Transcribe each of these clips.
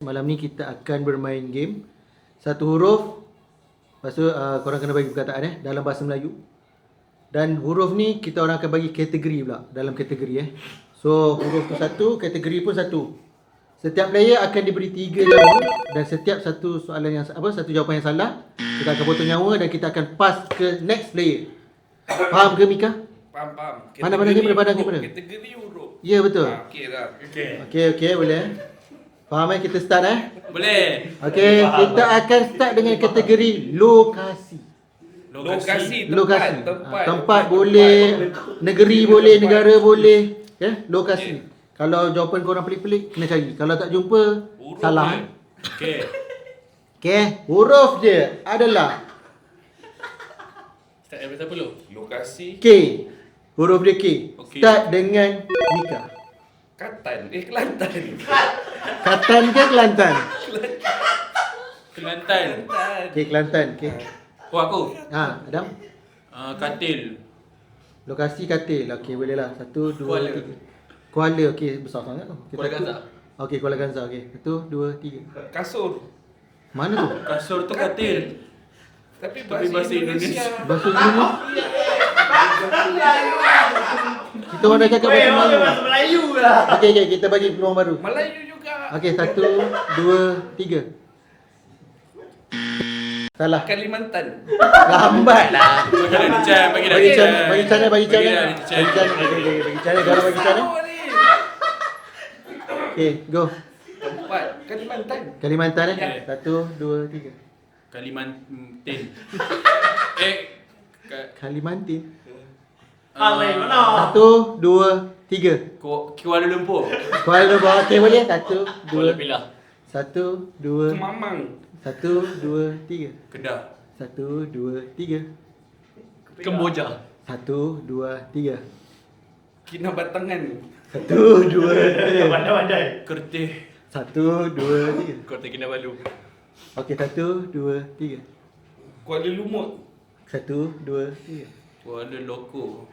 Malam ni kita akan bermain game. Satu huruf. Lepas tu korang kena bagi perkataan dalam bahasa Melayu. Dan huruf ni kita orang akan bagi kategori pula. Dalam kategori So huruf tu satu, kategori pun satu. Setiap player akan diberi 3 nyawa. Dan setiap satu soalan yang satu jawapan yang salah, kita akan potong nyawa dan kita akan pass ke next player. Faham ke Mika? Faham. Mana game mana? Kategori huruf. Ya betul. Okey dah. Okey boleh. Faham kita start Boleh. Okey, kita akan start dengan kategori lokasi. Tempat boleh, negeri boleh, negara boleh, lokasi. Kalau jawapan korang pelik-pelik kena cari. Kalau tak jumpa huruf salah. Okey, huruf dia adalah Start dari siapa dulu? Lokasi. K. Huruf dia K. Okay. Start dengan Mika. Kelantan. Kelantan ke Kelantan? Kelantan. Okey, Kelantan. Okey. Aku. Adam. Katil. Lokasi Katil. Okey, boleh lah. 1 2 3. Kuala. Okey, besar sangat tu. Kuala Ganza. Okey, Kuala Ganza. Okey. 1 2 3. Kasur. Mana tu? Kasur tu Katil. Tapi bahasa Indonesia. Bahasa Indonesia. Kita orang dah cakap bahasa Melayu lah. Okey, kita bagi peluang baru. Melayu juga. Okey, 1 2 3. Salah. Kalimantan. Lambatlah. Bagi cara. Okey, go. Tempat Kalimantan. Kalimantan 1 2 3. Kalimantan. Kalimantan. Mana? 1 2 3. Kuala Lumpur. Kuala Lumpur. Okey, boleh? 1 Kuala 2 Pilah. 1 2 Kemamang. 1 2 3. Kedah. 1 2 3. Kemboja. 1 2 3. Kinabatangan. 1 2 3. Pandai-pandai. Kertih. 1 2 3. Kota Kinabalu. Okey, 1 2 3. Kuala Lumut. 1 2 3. Kuala Loko.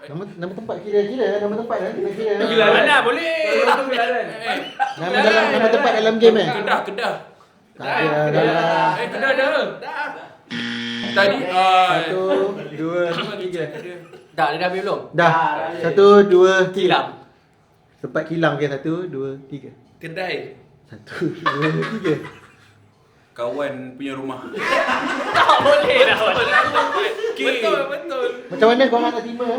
Nama tempat kira nama tempat kira. Mana boleh. Nama tempat dalam game Kedah. Tak ada dah. Kedah dah. Tadi 1 2 3. Dah habis belum? Dah. 1 2 3. Kilang. Tempat kilang ke 1 2 3. Kedai. 1 2 3. Kawan punya rumah. Tak boleh dah. Betul. Macam mana kau nak terima?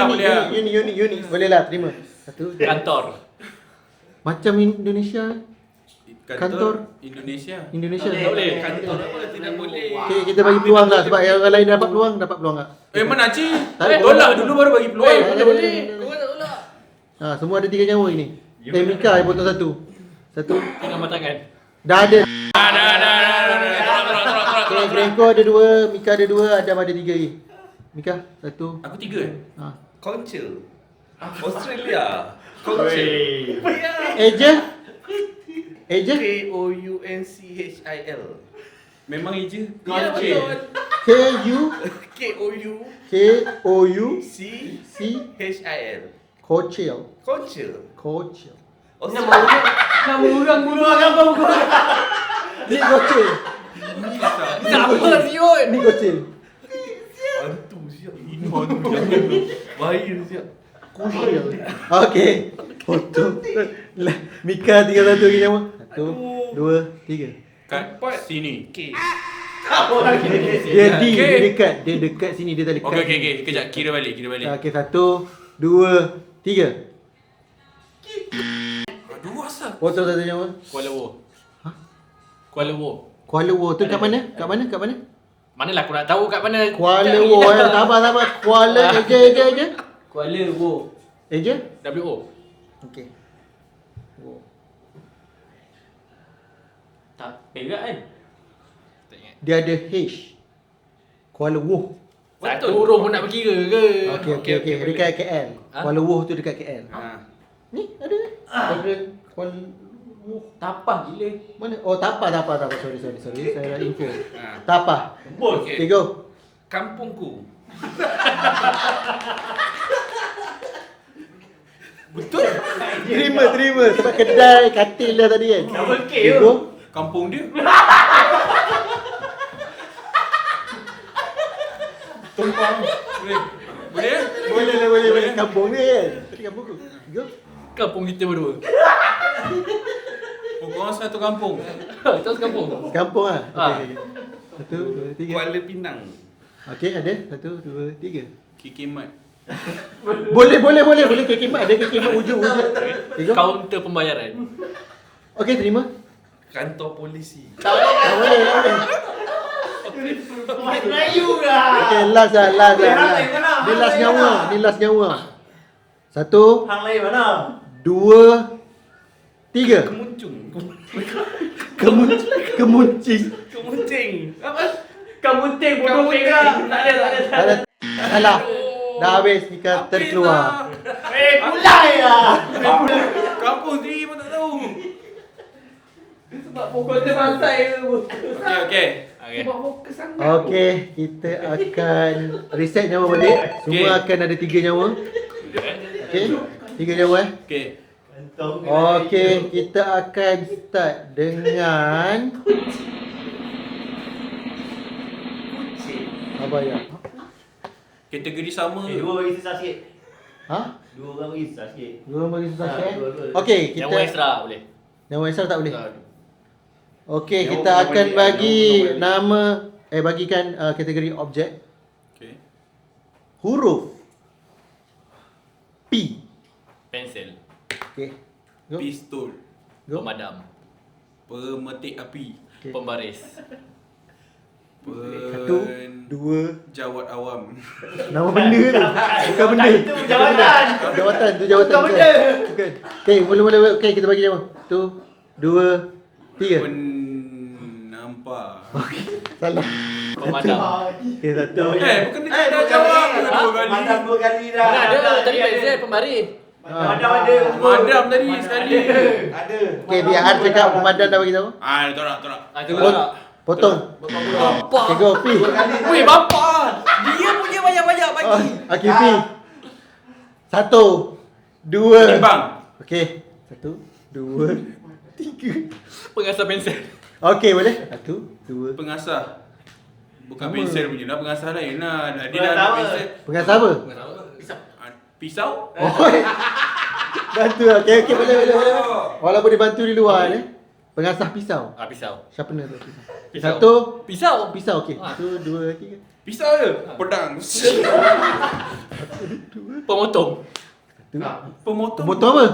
Boleh. Unit. Boleh lah terima. 1 Kantor. Macam Indonesia. Kantor Indonesia. Tak boleh. Kantor apa tidak boleh. Okay, kita bagi peluang lah sebab yang orang lain dapat peluang tak? Mana Cik? Tak ada. Tolak dulu baru bagi peluang. Mana boleh. Semua ada 3 nyawa ini. Mika yang potong 1. Tengah matangan. Dah ada. Tolak. Okay, Greenko ada 2, Mika ada 2, Adam ada 3 lagi. Mika 1. Aku 3. Council. Australia. Eja? Council. Memang eja. Council. Council. Nama orang dulu apa bukan? Ni Council. Siapa siut? Ni Council. Hantu siap. Bahaya siap. Council. Okey. Foto. Mika tinggal 1 lagi nyawa. 1 2 3. Kat sini. Dia dekat sini, dia tak dekat. Okey. Kejap, kira balik. Okey, 1 2 3. Aduh, asal. Foto 1 nyawa. Kuala Lumpur. Kuala Lumpur. Kuala Lumpur tu kat mana? Manalah aku nak tahu kat mana. Kuala Lumpur. Sabar. Kuala eja. Kuala Lumpur. Eja? WO. Okey. Tak perak kan? Dia ada H. Kuala Lumpur. Satu huruf pun nak berkira ke? Okey. Dekat KL. Kuala Lumpur tu dekat KL. Ni ada. Kuala Lumpur. Tapah gila. Mana? Oh, Tapah. Sorry. Saya dah info. Tapah. Okey. Go. Kampungku. Betul? Terima. Sebab kedai katil dah tadi kan. Double K Okay, tu. go. Kampung dia. Tumpang. Boleh? Boleh? Boleh. Kampung dia kan. Tadi kampung aku. Go. Kampung kita berdua. Korang satu kampung. Kita sekampung. Kampung lah. Ah. Okay. 1, 2, 3. Kuala Pinang. Okay, ada. 1, 2, 3. Kikimat. Boleh kekimat. Ada kekimat ujung. Okay, go. Kaunter pembayaran. Okay, terima. Kantor polisi. Tak boleh. Bahasa Melayu lah. Okay, last lah. Hang lain mana? Ni last Hang lain nyawa. mana? Ni last nyawa. 1, Hang lain mana? 2, 3. Kemuncung. Kemuncing. Kemuncing. Apa? Kamunting bodoh pegang. Tak ada. Salah. Dah habis Nika terkeluar. Pulai lah. Kampung sendiri pun tak tahu. Sebab pokok terbantai tu. Okay. Sebab fokus sangat. Okey, kita akan reset nyawa balik. Semua Okey. akan ada 3 nyawa. Okey, 3 nyawa Okay. Okey, kita akan start dengan apa ya? Kategori sama. Dua bagi susah sikit. Ha? Dua orang bagi susah sikit. Dua bagi susah Ha, sikit. dua. Okey, kita Yang extra boleh. nyawa extra tak boleh. Tak. Okey, Nyawa kita bukan akan balik, bagi nyawa bukan nama bagikan kategori objek Okay. huruf P. Pensel. Okey. Go. Pistol. Go. Pemadam. Pemetik api. Okey. Pembaris. Satu, dua, Jawat awam. nama benda tu. Bukan benda. Itu jawatan. Jawatan tu jawatan. Bukan benda. Bukan. Okey, mula. Okey, kita bagi nama. 1, 2, 3. Nampak. Salah. Pemadam. Okey, satu. Bukan dia dah jawab dua kali. Madam dua kali dah. Mana ada tadi pensel pembaris. Madam ada. Madam tadi sekali. Ada. Okey, biar Har cakap pemadam dah bagi tahu. Tolak. Ah, tunggu tak? Potong. Bapak. Okey, go P. Weh, bapak. Dia punya banyak-banyak bagi. Okey, P. 1, 2. Timbang. Okey. 1, 2, 3. Pengasah pensel. Okey, boleh? 1, 2. Pengasah. Bukan Sama. pensel punya lah, pengasah lain lah. Dia Pengasah dah ada apa? pensel. Pengasah apa? Pisau? Oh. Bantu. Okey, boleh. Walaupun dia bantu di luar ni. Pengasah pisau. Ah, pisau. Sharpener tu pisau. Pisau. 1, Pisau. pisau okey. Ah. 1, 2, 3. Pisau je? Pedang. Pemotong. Pemotong. Pemotong apa?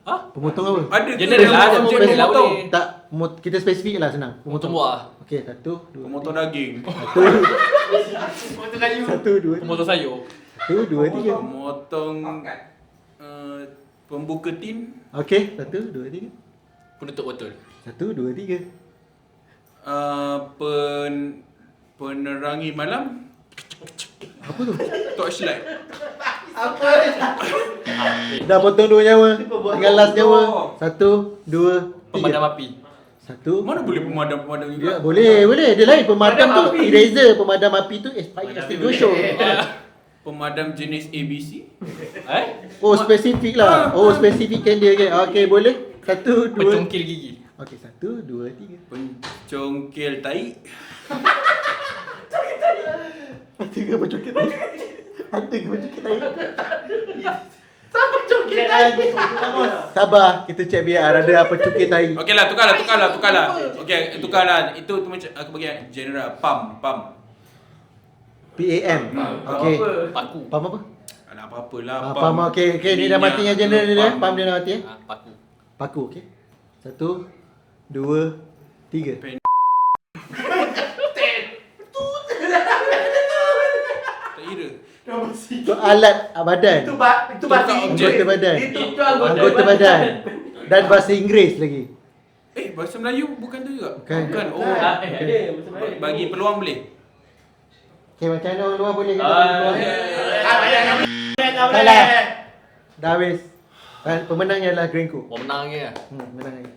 Ha? Pemotong apa? Ada ke General lah, pemotong general lah pemotong? boleh. Tak, kita spesifik lah senang. Pemotong buah. Okey, 1, 2. Pemotong daging. 1, 2, 3. Pemotong sayur. 1, 2, 3. Pemotong pembuka tin. Okey, 1, 2, 3. Penutup botol. 1, 2, 3. Penerangi malam. Apa tu? Torchlight. Apa? Dah potong 2 nyawa. Tinggal last nyawa. 1, 2, 3. Pemadam api. 1. Mana boleh pemadam-pemadam juga? Ya, boleh. Dia lain pemadam Pemadam tu. api. Eraser pemadam api tu fire extinguisher. Pemadam jenis ABC. Oh, spesifik lah. Oh, spesifik kan dia kan. Okey, boleh. 1, 2. Pencongkil gigi. Okey, 1, 2, 3. Pencongkil tai. Ada ke pencongkil tai? Ada ke pencongkil tai? Siapa congkit lagi? Sabar, kita check biar ada apa congkil tai. Okeylah, tukarlah. Okey, tukarlah. Itu macam aku bagi general pam. PAM. Okey. Paku. Pam apa? Alah apa-apalah. Pam okey. Okey, ni dah matinya general dia dah. Pam dia dah mati eh. Ah, paku. Paku okey. 1, 2, 3. Tak kira. Itu alat badan. Itu bahasa objek. Anggota badan. Itu anggota Anggota badan. Dan bahasa Inggeris lagi. Bahasa Melayu bukan tu juga? Bukan. Oh. Ada bahasa Melayu. Bagi peluang boleh? Okey, macam mana orang luar boleh kata? Salah. Dah habis. Pemenangnya adalah Greenco. Pemenangnya. Menang lagi.